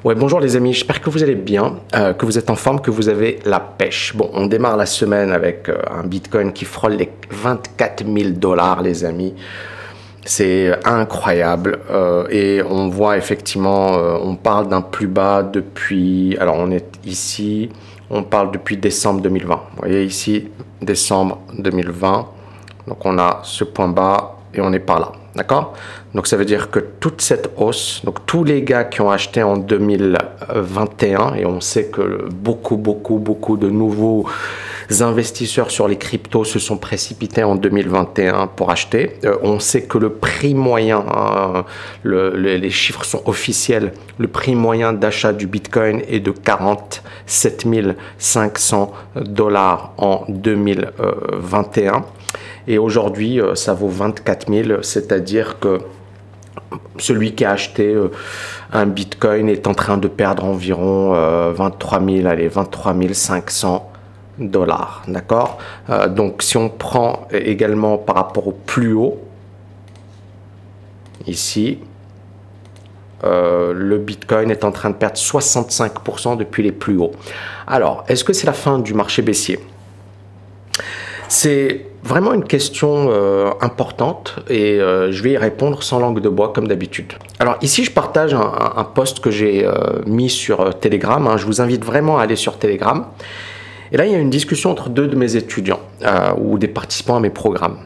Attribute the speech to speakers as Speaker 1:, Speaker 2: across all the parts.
Speaker 1: Ouais, bonjour les amis, j'espère que vous allez bien, que vous êtes en forme, que vous avez la pêche. Bon, on démarre la semaine avec un Bitcoin qui frôle les 24 000 $, les amis. C'est incroyable et on voit effectivement, on parle d'un plus bas depuis, alors on est ici, on parle depuis décembre 2020. Vous voyez ici, décembre 2020, donc on a ce point bas et on est par là. D'accord? Donc ça veut dire que toute cette hausse, donc tous les gars qui ont acheté en 2021, et on sait que beaucoup de nouveaux investisseurs sur les cryptos se sont précipités en 2021 pour acheter. On sait que le prix moyen, les chiffres sont officiels, le prix moyen d'achat du Bitcoin est de 47 500 $ en 2021. Et aujourd'hui, ça vaut 24 000, c'est-à-dire que celui qui a acheté un Bitcoin est en train de perdre environ 23 500 $. D'accord? Donc, si on prend également par rapport au plus haut, ici, le Bitcoin est en train de perdre 65% depuis les plus hauts. Alors, est-ce que c'est la fin du marché baissier? C'est vraiment une question importante et je vais y répondre sans langue de bois comme d'habitude. Alors ici, je partage un post que j'ai mis sur Telegram. Hein. Je vous invite vraiment à aller sur Telegram. Et là, il y a une discussion entre deux de mes étudiants ou des participants à mes programmes.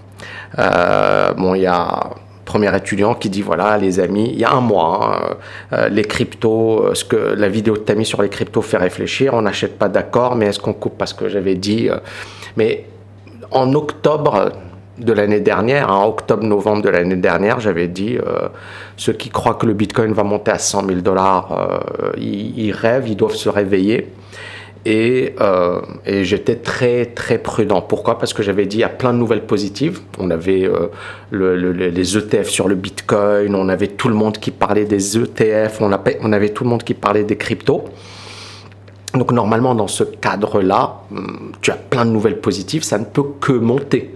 Speaker 1: Bon, il y a un premier étudiant qui dit, voilà, les amis, il y a un mois, les cryptos, ce que la vidéo de Tammy sur les cryptos fait réfléchir, on n'achète pas d'accord, mais est-ce qu'on coupe? Parce que j'avais dit... mais en octobre de l'année dernière, en octobre-novembre de l'année dernière, j'avais dit ceux qui croient que le Bitcoin va monter à 100 000 $, ils rêvent, ils doivent se réveiller. Et j'étais très prudent. Pourquoi? Parce que j'avais dit il y a plein de nouvelles positives. On avait les ETF sur le Bitcoin, on avait tout le monde qui parlait des ETF, on avait tout le monde qui parlait des cryptos. Donc normalement, dans ce cadre-là, tu as plein de nouvelles positives, ça ne peut que monter.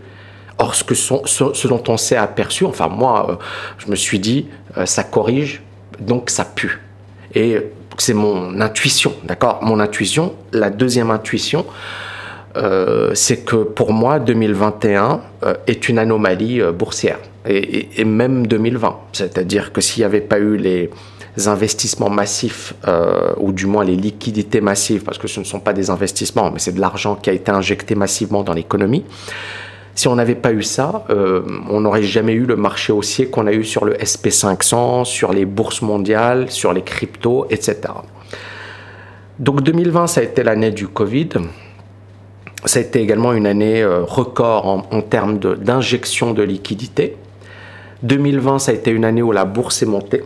Speaker 1: Or, ce dont on s'est aperçu, enfin moi, je me suis dit, ça corrige, donc ça pue. Et c'est mon intuition, d'accord? Mon intuition, la deuxième intuition, c'est que pour moi, 2021 est une anomalie boursière. Et même 2020. C'est-à-dire que s'il n'y avait pas eu les investissements massifs, ou du moins les liquidités massives, parce que ce ne sont pas des investissements, mais c'est de l'argent qui a été injecté massivement dans l'économie. Si on n'avait pas eu ça, on n'aurait jamais eu le marché haussier qu'on a eu sur le SP500, sur les bourses mondiales, sur les cryptos, etc. Donc 2020, ça a été l'année du Covid. Ça a été également une année record en termes d'injection de liquidités. 2020, ça a été une année où la bourse est montée.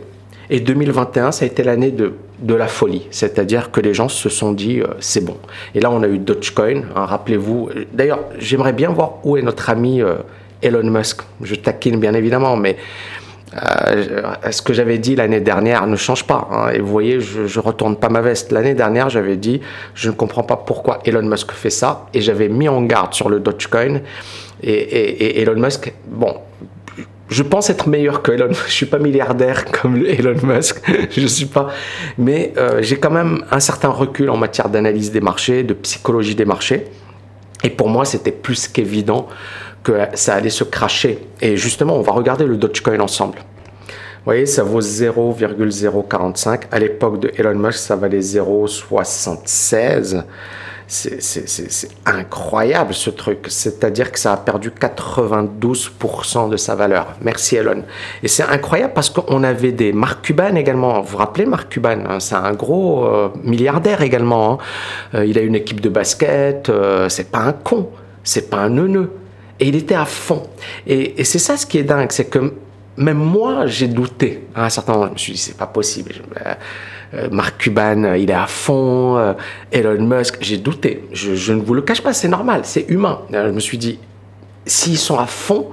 Speaker 1: Et 2021, ça a été l'année de la folie. C'est-à-dire que les gens se sont dit, c'est bon. Et là, on a eu Dogecoin. Hein, rappelez-vous. D'ailleurs, j'aimerais bien voir où est notre ami Elon Musk. Je taquine bien évidemment, mais ce que j'avais dit l'année dernière ne change pas. Hein. Et vous voyez, je ne retourne pas ma veste. L'année dernière, j'avais dit, je ne comprends pas pourquoi Elon Musk fait ça. Et j'avais mis en garde sur le Dogecoin. Et Elon Musk, bon... Je pense être meilleur que Elon Musk. Je ne suis pas milliardaire comme Elon Musk, je ne suis pas. Mais j'ai quand même un certain recul en matière d'analyse des marchés, de psychologie des marchés. Et pour moi, c'était plus qu'évident que ça allait se cracher. Et justement, on va regarder le Dogecoin ensemble. Vous voyez, ça vaut 0,045. À l'époque de Elon Musk, ça valait 0,76. C'est incroyable ce truc, c'est-à-dire que ça a perdu 92% de sa valeur. Merci Elon. Et c'est incroyable parce qu'on avait des Mark Cuban également. Vous vous rappelez Mark Cuban, hein, c'est un gros milliardaire également. Hein. Il a une équipe de basket, c'est pas un con, c'est pas un neuneu. Et il était à fond. Et c'est ça ce qui est dingue, c'est que même moi, j'ai douté. À un certain moment, je me suis dit, c'est pas possible. Mark Cuban, il est à fond. Elon Musk, j'ai douté. Je ne vous le cache pas, c'est normal, c'est humain. Je me suis dit, s'ils sont à fond,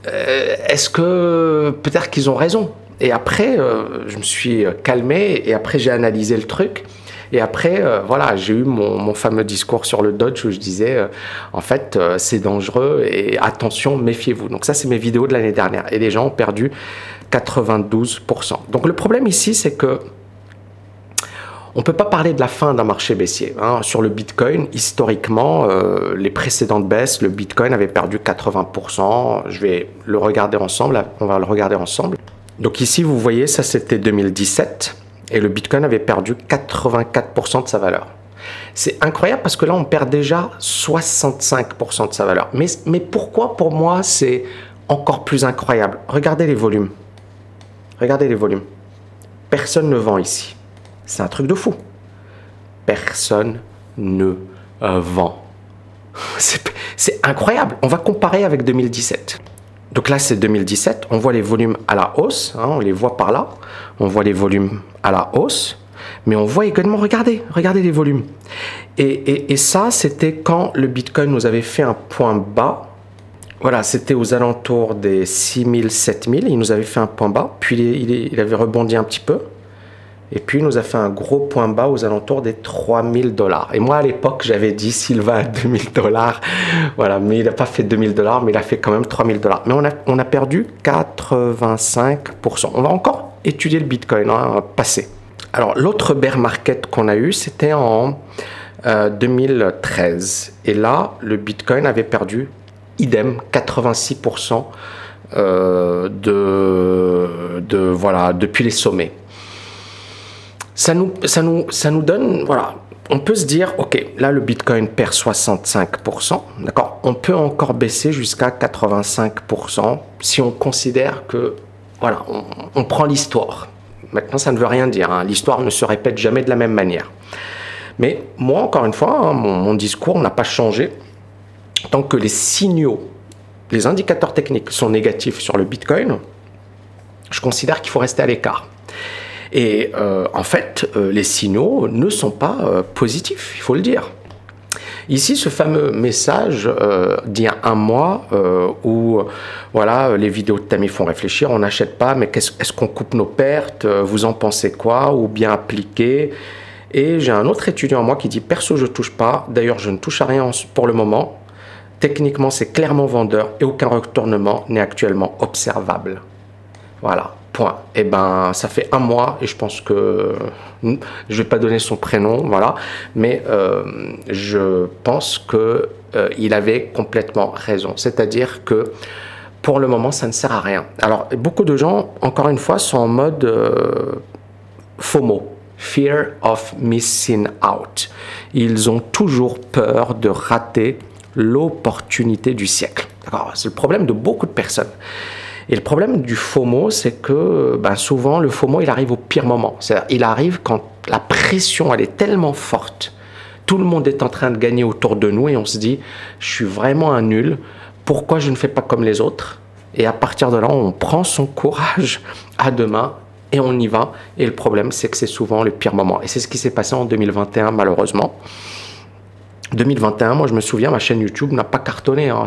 Speaker 1: est-ce que peut-être qu'ils ont raison? Et après, je me suis calmé et après, j'ai analysé le truc. Et après, voilà, j'ai eu mon fameux discours sur le Dodge où je disais, en fait, c'est dangereux et attention, méfiez-vous. Donc ça, c'est mes vidéos de l'année dernière. Et les gens ont perdu 92%. Donc le problème ici, c'est que On ne peut pas parler de la fin d'un marché baissier. Hein. Sur le Bitcoin, historiquement, les précédentes baisses, le Bitcoin avait perdu 80%. Je vais le regarder ensemble. On va le regarder ensemble. Donc ici, vous voyez, ça c'était 2017. Et le Bitcoin avait perdu 84% de sa valeur. C'est incroyable parce que là, on perd déjà 65% de sa valeur. Mais pourquoi, pour moi, c'est encore plus incroyable? Regardez les volumes. Regardez les volumes. Personne ne vend ici. C'est un truc de fou. Personne ne vend. C'est incroyable. On va comparer avec 2017. Donc là, c'est 2017. On voit les volumes à la hausse. Hein, on les voit par là. On voit les volumes à la hausse. Mais on voit également, regardez les volumes. Et ça, c'était quand le Bitcoin nous avait fait un point bas. Voilà, c'était aux alentours des 6000, 7000. Il nous avait fait un point bas. Puis il avait rebondi un petit peu. Et puis, il nous a fait un gros point bas aux alentours des 3000 $. Et moi, à l'époque, j'avais dit s'il va à 2000 $. Voilà, mais il n'a pas fait 2000 $, mais il a fait quand même 3000 $. Mais on a perdu 85%. On va encore étudier le Bitcoin, hein, passé. Alors, l'autre bear market qu'on a eu, c'était en 2013. Et là, le Bitcoin avait perdu, idem, 86% voilà, depuis les sommets. Ça nous donne, voilà, on peut se dire, ok, là le Bitcoin perd 65%, d'accord, on peut encore baisser jusqu'à 85% si on considère que, voilà, on prend l'histoire. Maintenant, ça ne veut rien dire, hein. L'histoire ne se répète jamais de la même manière. Mais moi, encore une fois, hein, mon discours n'a pas changé. Tant que les signaux, les indicateurs techniques sont négatifs sur le Bitcoin, je considère qu'il faut rester à l'écart. Et en fait, les signaux ne sont pas positifs, il faut le dire. Ici, ce fameux message d'il y a un mois où voilà, les vidéos de Tammy font réfléchir, on n'achète pas, mais est-ce qu'on coupe nos pertes? Vous en pensez quoi? Ou bien appliquer? Et j'ai un autre étudiant à moi qui dit, perso, je ne touche pas. D'ailleurs, je ne touche à rien pour le moment. Techniquement, c'est clairement vendeur et aucun retournement n'est actuellement observable. Voilà. Point. Et ben, ça fait un mois et je pense que je vais pas donner son prénom, voilà, mais je pense que il avait complètement raison. C'est-à-dire que pour le moment, ça ne sert à rien. Alors, beaucoup de gens, encore une fois, sont en mode FOMO, Fear of Missing Out. Ils ont toujours peur de rater l'opportunité du siècle. C'est le problème de beaucoup de personnes. Et le problème du FOMO, c'est que ben souvent, le FOMO, il arrive au pire moment. C'est-à-dire, il arrive quand la pression, elle est tellement forte. Tout le monde est en train de gagner autour de nous et on se dit, je suis vraiment un nul. Pourquoi je ne fais pas comme les autres? Et à partir de là, on prend son courage à deux mains et on y va. Et le problème, c'est que c'est souvent le pire moment. Et c'est ce qui s'est passé en 2021, malheureusement. 2021, moi je me souviens, ma chaîne YouTube n'a pas cartonné, hein.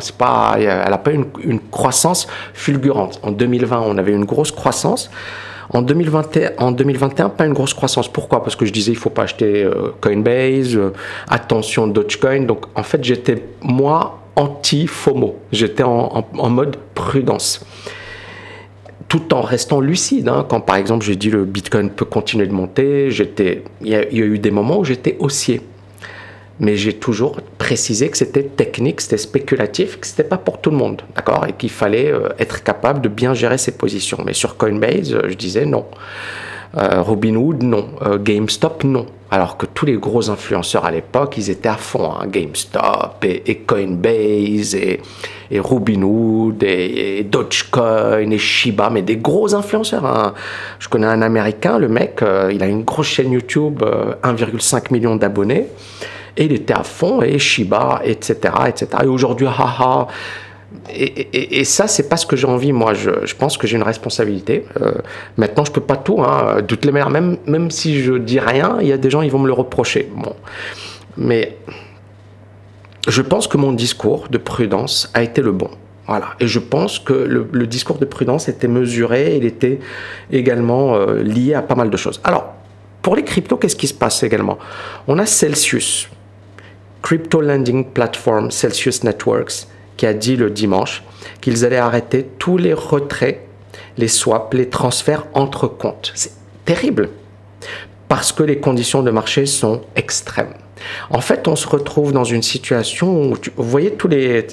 Speaker 1: Elle n'a pas eu une croissance fulgurante. En 2020, on avait une grosse croissance. En 2021, pas une grosse croissance. Pourquoi? Parce que je disais, il ne faut pas acheter Coinbase, attention Dogecoin. Donc en fait, j'étais moi anti-FOMO. J'étais en mode prudence. Tout en restant lucide. Hein. Quand par exemple, j'ai dit le Bitcoin peut continuer de monter, il y a eu des moments où j'étais haussier. Mais j'ai toujours précisé que c'était technique, c'était spéculatif, que ce n'était pas pour tout le monde, d'accord? Et qu'il fallait être capable de bien gérer ses positions. Mais sur Coinbase, je disais non. Robinhood, non. GameStop, non. Alors que tous les gros influenceurs à l'époque, ils étaient à fond. Hein. GameStop et Coinbase et Robinhood et Dogecoin et Shiba, mais des gros influenceurs. Hein. Je connais un Américain, le mec, il a une grosse chaîne YouTube, 1,5 million d'abonnés. Et il était à fond, et Shiba, etc. etc. Et aujourd'hui, haha. Et ça, c'est pas ce que j'ai envie. Moi, je pense que j'ai une responsabilité. Maintenant, je peux pas tout. Hein. De toutes les manières, même si je dis rien, il y a des gens, ils vont me le reprocher. Bon. Mais je pense que mon discours de prudence a été le bon. Voilà. Et je pense que le discours de prudence était mesuré. Il était également lié à pas mal de choses. Alors, pour les cryptos, qu'est-ce qui se passe également? On a Celsius, Crypto Lending Platform Celsius Networks, qui a dit le dimanche qu'ils allaient arrêter tous les retraits, les swaps, les transferts entre comptes. C'est terrible. parce que les conditions de marché sont extrêmes. En fait, on se retrouve dans une situation où, vous voyez,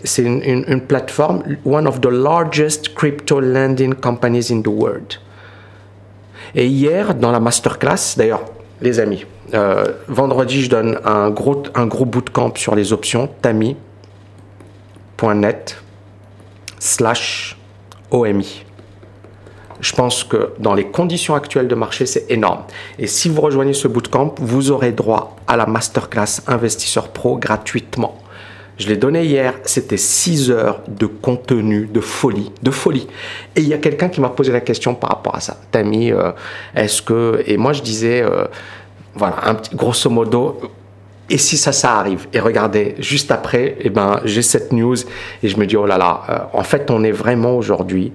Speaker 1: c'est une plateforme, one of the largest crypto lending companies in the world. Et hier, dans la masterclass, d'ailleurs, les amis, vendredi, je donne un gros bootcamp sur les options, tami.net/OMI. Je pense que dans les conditions actuelles de marché, c'est énorme. Et si vous rejoignez ce bootcamp, vous aurez droit à la masterclass Investisseur Pro gratuitement. Je l'ai donné hier, c'était 6 heures de contenu, de folie, de folie. Et il y a quelqu'un qui m'a posé la question par rapport à ça. Tami, est-ce que... Et moi, je disais, voilà, grosso modo, et si ça arrive? Et regardez, juste après, eh ben, j'ai cette news et je me dis, oh là là, en fait, on est vraiment aujourd'hui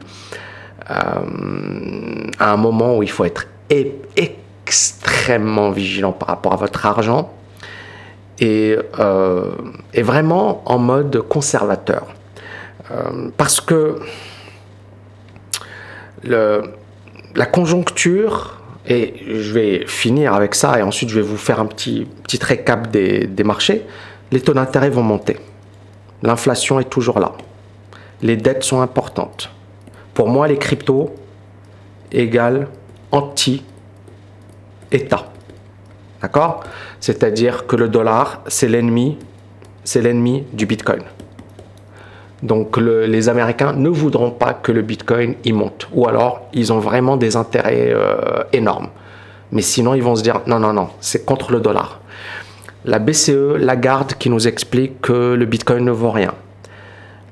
Speaker 1: à un moment où il faut être extrêmement vigilant par rapport à votre argent et vraiment en mode conservateur. Parce que la conjoncture, et je vais finir avec ça et ensuite je vais vous faire un petit récap des marchés, les taux d'intérêt vont monter. L'inflation est toujours là. Les dettes sont importantes. Pour moi, les cryptos égale anti-État. D'accord? C'est-à-dire que le dollar, c'est l'ennemi du Bitcoin. Donc les Américains ne voudront pas que le Bitcoin y monte. Ou alors, ils ont vraiment des intérêts énormes. Mais sinon, ils vont se dire, non, non, non, c'est contre le dollar. La BCE, Lagarde, qui nous explique que le Bitcoin ne vaut rien.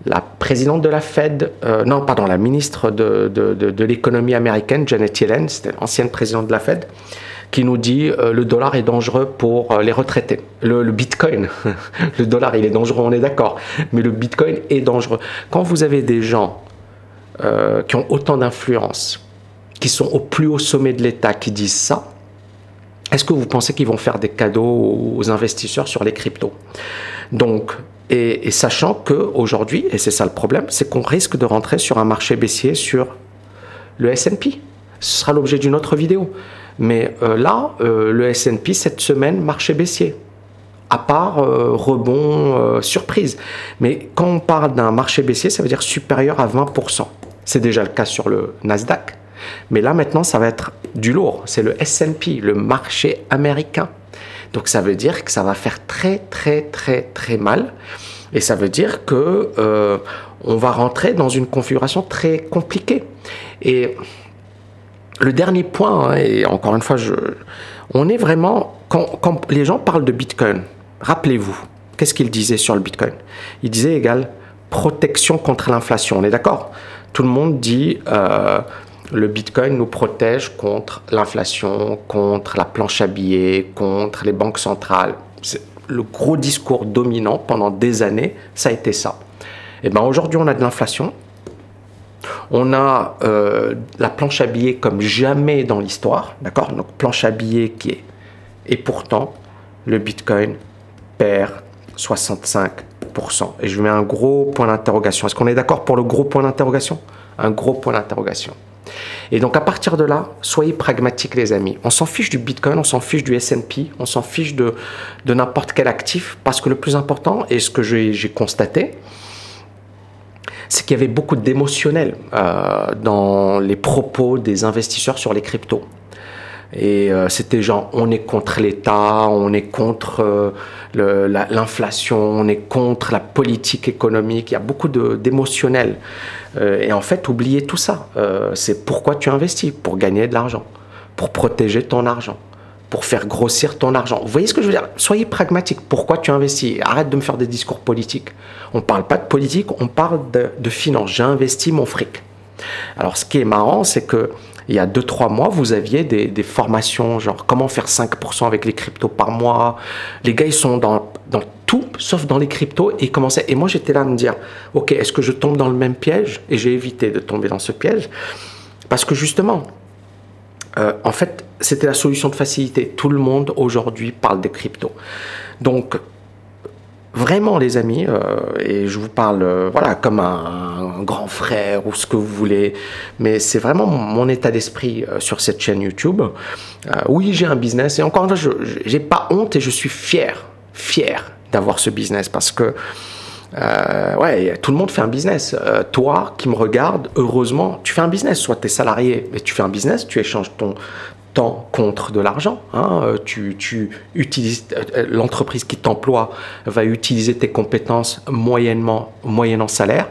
Speaker 1: La présidente de la Fed, la ministre de l'économie américaine, Janet Yellen, c'était l'ancienne présidente de la Fed, qui nous dit le dollar est dangereux pour les retraités. Le Bitcoin, le dollar il est dangereux, on est d'accord, mais le Bitcoin est dangereux. Quand vous avez des gens qui ont autant d'influence, qui sont au plus haut sommet de l'État, qui disent ça, est-ce que vous pensez qu'ils vont faire des cadeaux aux investisseurs sur les cryptos? Donc, et sachant qu'aujourd'hui, et c'est ça le problème, c'est qu'on risque de rentrer sur un marché baissier sur le S&P. Ce sera l'objet d'une autre vidéo. Mais là, le S&P, cette semaine, marché baissier. À part rebond surprise. Mais quand on parle d'un marché baissier, ça veut dire supérieur à 20%. C'est déjà le cas sur le Nasdaq. Mais là, maintenant, ça va être du lourd. C'est le S&P, le marché américain. Donc, ça veut dire que ça va faire très, très, très, très mal. Et ça veut dire que on va rentrer dans une configuration très compliquée. Et le dernier point, hein, et encore une fois, on est vraiment... Quand les gens parlent de Bitcoin, rappelez-vous, qu'est-ce qu'ils disaient sur le Bitcoin? Ils disaient égal protection contre l'inflation. On est d'accord? Tout le monde dit... le Bitcoin nous protège contre l'inflation, contre la planche à billets, contre les banques centrales. Le gros discours dominant pendant des années, ça a été ça. Et bien aujourd'hui, on a de l'inflation. On a la planche à billets comme jamais dans l'histoire. D'accord? Donc planche à billets qui est... Et pourtant, le Bitcoin perd 65%. Et je mets un gros point d'interrogation. Est-ce qu'on est d'accord pour le gros point d'interrogation? Un gros point d'interrogation. Et donc à partir de là, soyez pragmatiques les amis. On s'en fiche du Bitcoin, on s'en fiche du S&P, on s'en fiche de n'importe quel actif, parce que le plus important, et ce que j'ai constaté, c'est qu'il y avait beaucoup d'émotionnel dans les propos des investisseurs sur les cryptos. Et c'était genre, on est contre l'État, on est contre l'inflation, on est contre la politique économique. Il y a beaucoup d'émotionnel. Et en fait, oubliez tout ça. C'est pourquoi tu investis, pour gagner de l'argent, pour protéger ton argent, pour faire grossir ton argent. Vous voyez ce que je veux dire? Soyez pragmatique. Pourquoi tu investis? Arrête de me faire des discours politiques. On ne parle pas de politique, on parle de finance. J'ai investi mon fric. Alors, ce qui est marrant, c'est que il y a 2-3 mois, vous aviez des formations, genre comment faire 5% avec les cryptos par mois. Les gars, ils sont dans tout, sauf dans les cryptos, et ils commençaient. Et moi, j'étais là à me dire, ok, est-ce que je tombe dans le même piège? Et j'ai évité de tomber dans ce piège, parce que justement, en fait, c'était la solution de facilité. Tout le monde, aujourd'hui, parle des cryptos. Donc, vraiment les amis, et je vous parle voilà, comme un grand frère ou ce que vous voulez, mais c'est vraiment mon état d'esprit sur cette chaîne YouTube. Oui, j'ai un business, et encore une fois, je n'ai pas honte et je suis fier d'avoir ce business, parce que ouais, tout le monde fait un business. Toi qui me regardes, heureusement, tu fais un business. Soit tu es salarié, mais tu fais un business, tu échanges ton temps contre de l'argent. Hein. Tu utilises, l'entreprise qui t'emploie va utiliser tes compétences moyennant salaire.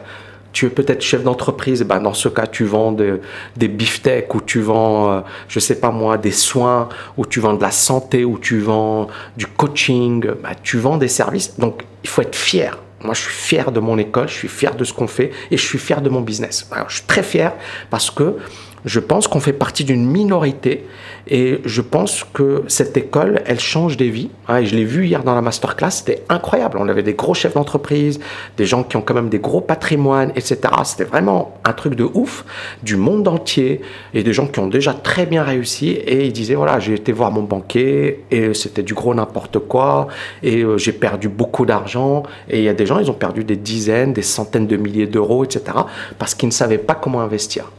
Speaker 1: Tu es peut-être chef d'entreprise, ben dans ce cas, tu vends des beefsteaks, ou tu vends, je sais pas moi, des soins, ou tu vends de la santé, ou tu vends du coaching, ben, tu vends des services. Donc, il faut être fier. Moi, je suis fier de mon école, je suis fier de ce qu'on fait, et je suis fier de mon business. Alors, je suis très fier parce que je pense qu'on fait partie d'une minorité, et je pense que cette école, elle change des vies. Et je l'ai vu hier dans la masterclass, c'était incroyable. On avait des gros chefs d'entreprise, des gens qui ont quand même des gros patrimoines, etc. C'était vraiment un truc de ouf, du monde entier, et des gens qui ont déjà très bien réussi. Et ils disaient, voilà, j'ai été voir mon banquier, et c'était du gros n'importe quoi, et j'ai perdu beaucoup d'argent. Et il y a des gens, ils ont perdu des dizaines, des centaines de milliers d'euros, etc. parce qu'ils ne savaient pas comment investir.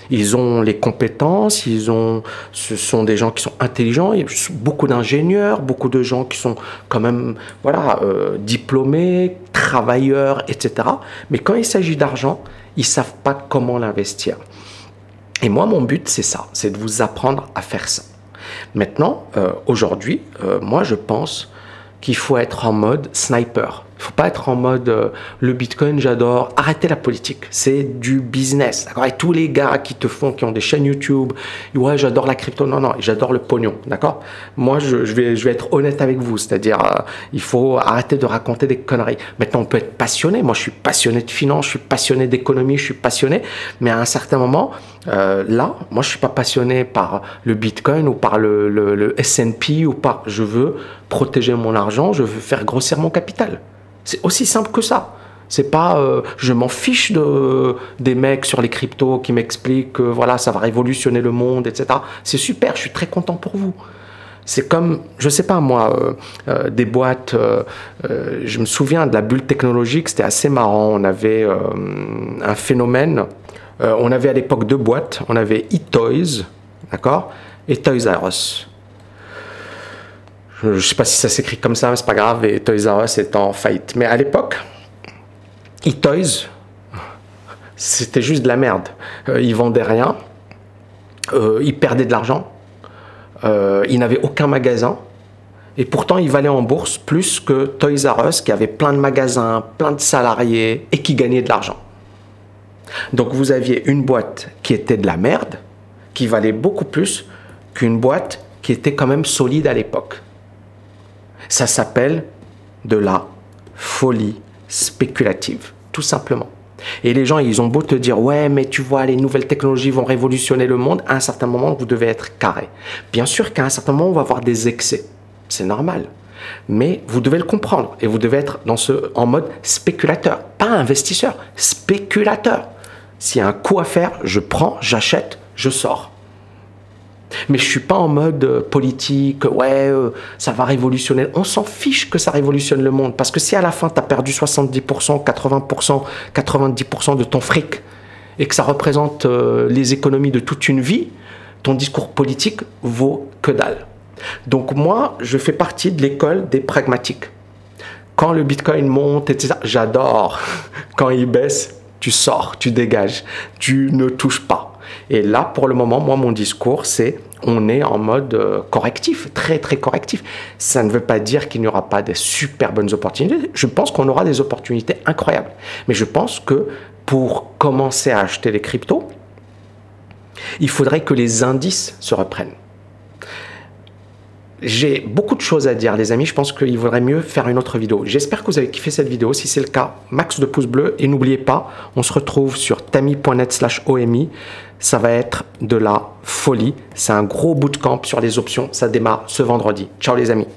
Speaker 1: Ils ont les compétences, ce sont des gens qui sont intelligents, il y a beaucoup d'ingénieurs, beaucoup de gens qui sont quand même voilà, diplômés, travailleurs, etc. Mais quand il s'agit d'argent, ils ne savent pas comment l'investir. Et moi, mon but, c'est ça, c'est de vous apprendre à faire ça. Maintenant, aujourd'hui, moi, je pense qu'il faut être en mode sniper. Il ne faut pas être en mode le Bitcoin, j'adore. Arrêtez la politique. C'est du business. D'accord. Et tous les gars qui ont des chaînes YouTube, ouais, j'adore la crypto. Non, non, j'adore le pognon. D'accord. Moi, je vais être honnête avec vous. C'est-à-dire, il faut arrêter de raconter des conneries. Maintenant, on peut être passionné. Moi, je suis passionné de finance, je suis passionné d'économie, je suis passionné. Mais à un certain moment, là, moi, je ne suis pas passionné par le Bitcoin ou par le S&P ou par. Je veux protéger mon argent, je veux faire grossir mon capital. C'est aussi simple que ça. C'est pas, je m'en fiche des mecs sur les cryptos qui m'expliquent que voilà, ça va révolutionner le monde, etc. C'est super, je suis très content pour vous. C'est comme, je sais pas moi, des boîtes, je me souviens de la bulle technologique, c'était assez marrant. On avait un phénomène, on avait à l'époque deux boîtes, on avait eToys, d'accord, et Toys R Us. Je ne sais pas si ça s'écrit comme ça, mais c'est pas grave, et Toys R Us est en faillite. Mais à l'époque, eToys, c'était juste de la merde. Ils vendaient rien, ils perdaient de l'argent, ils n'avaient aucun magasin, et pourtant ils valaient en bourse plus que Toys R Us, qui avait plein de magasins, plein de salariés, et qui gagnait de l'argent. Donc vous aviez une boîte qui était de la merde, qui valait beaucoup plus qu'une boîte qui était quand même solide à l'époque. Ça s'appelle de la folie spéculative, tout simplement. Et les gens, ils ont beau te dire, ouais, mais tu vois, les nouvelles technologies vont révolutionner le monde. À un certain moment, vous devez être carré. Bien sûr qu'à un certain moment, on va avoir des excès. C'est normal. Mais vous devez le comprendre. Et vous devez être en mode spéculateur. Pas investisseur, spéculateur. S'il y a un coup à faire, je prends, j'achète, je sors. Mais je ne suis pas en mode politique, ouais, ça va révolutionner. On s'en fiche que ça révolutionne le monde. Parce que si à la fin, tu as perdu 70%, 80%, 90% de ton fric, et que ça représente les économies de toute une vie, ton discours politique vaut que dalle. Donc moi, je fais partie de l'école des pragmatiques. Quand le Bitcoin monte, etc., j'adore. Quand il baisse, tu sors, tu dégages, tu ne touches pas. Et là, pour le moment, moi, mon discours, c'est on est en mode correctif, très, très correctif. Ça ne veut pas dire qu'il n'y aura pas de super bonnes opportunités. Je pense qu'on aura des opportunités incroyables. Mais je pense que pour commencer à acheter les cryptos, il faudrait que les indices se reprennent. J'ai beaucoup de choses à dire, les amis. Je pense qu'il vaudrait mieux faire une autre vidéo. J'espère que vous avez kiffé cette vidéo. Si c'est le cas, max de pouces bleus. Et n'oubliez pas, on se retrouve sur tami.net/OMI. Ça va être de la folie. C'est un gros bootcamp sur les options. Ça démarre ce vendredi. Ciao les amis.